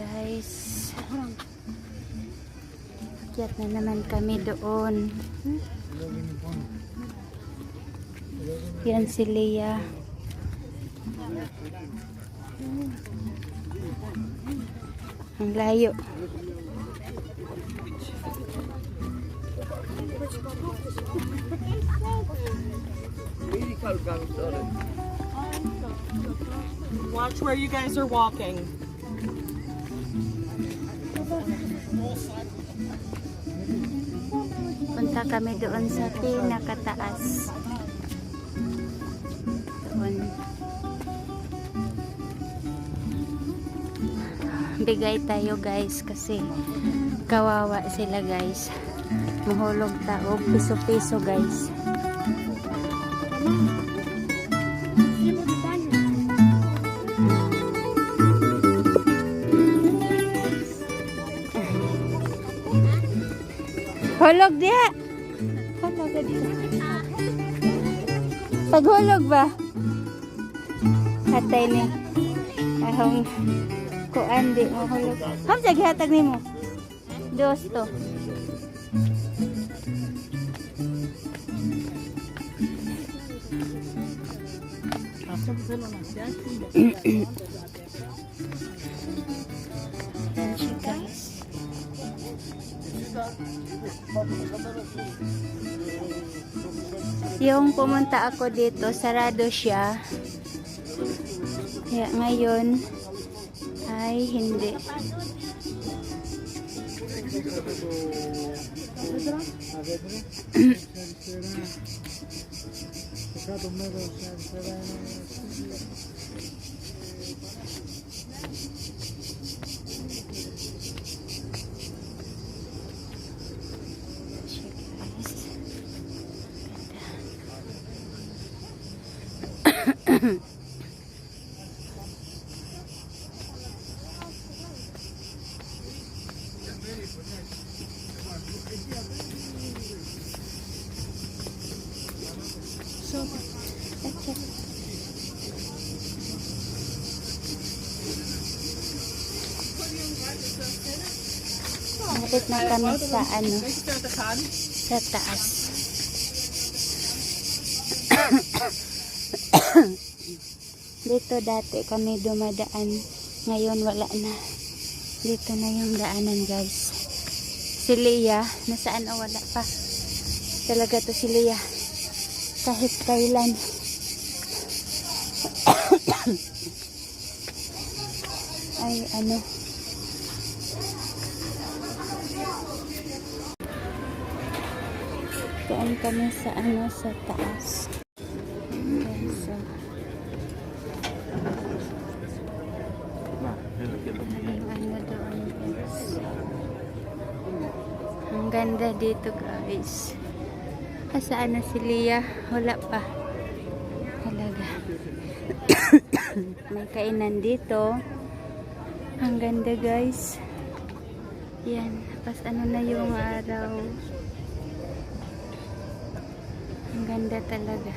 guys. Akyat na naman kami doon. Yan si Leah. Ang layo. Watch where you guys are walking. Punta kami doon sa pinakataas. Doon. Bigay tayo guys kasi kawawa sila guys. Mahulog tao. Piso-piso guys. Hulog diha. Hulog diha. Paghulog ba? Hatay ni. Ahong kuan di mahulog. Hamsa gihatag nimo. Dos to. Yan siya guys. Yung pumunta ako dito, sarado siya. Kaya ngayon ay hindi. So, that's it. Malapit na kami sa ano, sa taas. Dito dati kami dumadaan, ngayon wala na. Dito na yung daanan guys. Si Leah, nasaan o wala pa. Talaga to si Leah. Kahit kailan. Ay ano. Doon kami sa ano, sa taas. Okay, so. Ano doon guys. Ang ganda dito guys. Saan na si Leah? Wala pa. Talaga. May kainan dito. Ang ganda guys. Yan. Tapos ano na yung araw. Ang ganda talaga.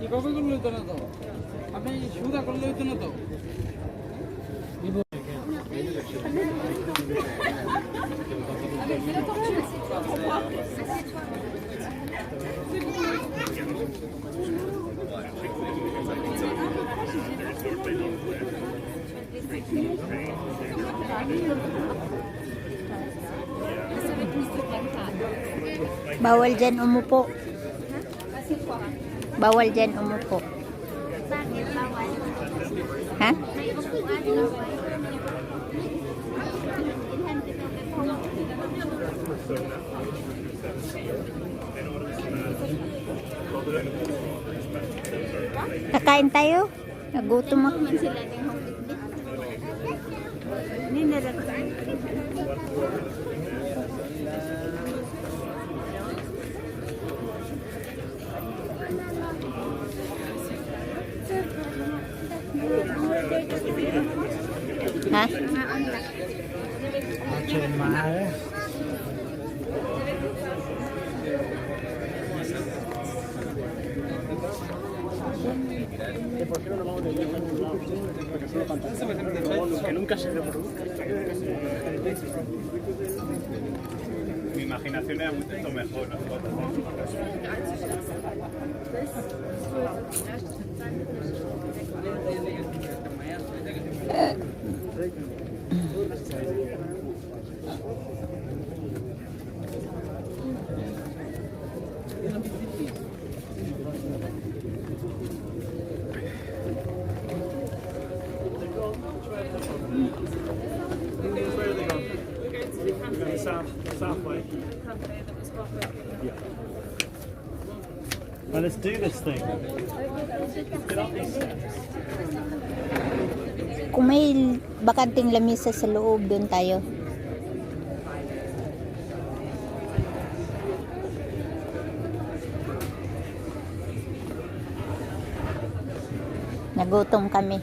এভাবে করলে হতো না তো, আপনি সুদা করলে হতো না তো। Bawal dyan umupo. Bawal dyan umupo. Bakit bawal? Ha? May upuan bawal. Kakain tayo? Nagutom ako. Man sila ng Hindi na Ha? Que nunca se reproduzca. Mi imaginación era mucho mejor, ¿no? Well, let's do this thing. Kung may bakanting lamisa sa loob, doon tayo. Nagutom kami.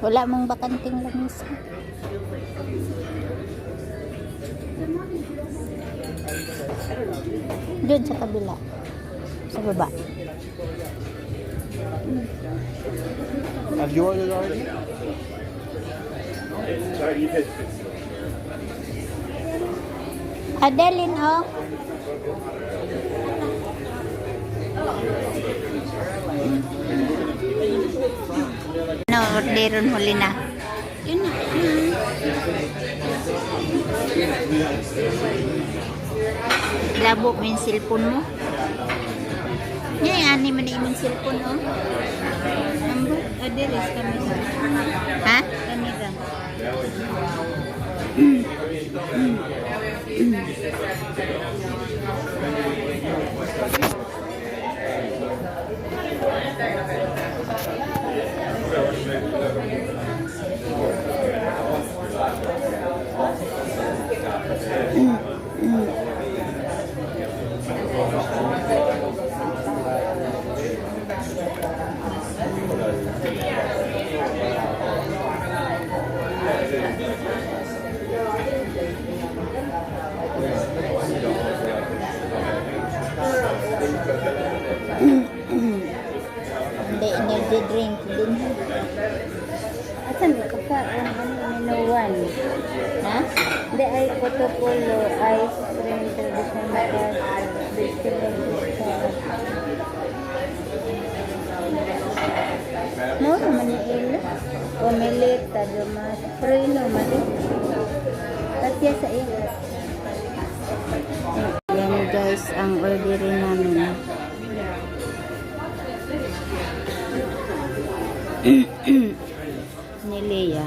Wala mong bakanting lamisa. Doon sa kabila. Sa baba. Have you ordered already? Sorry, you did. Adeline, oh. No, orderon huli na. Yun na. Labo mo yung cellphone mo. Yan, ani man yung cellphone, oh. Ambo, aderes kami ka. Ha? Kami ka. Hindi, energy drink din. Asan ba kakaon? Ano, one? Ha? Hindi ay Cotopolo, ice cream, traditional matas, vegetable salad. Mura man yung ilo. Omeleta, dumas. Prino, mali. Tatya sa iyo. Yan guys, ang orderin namin. Ni Leia.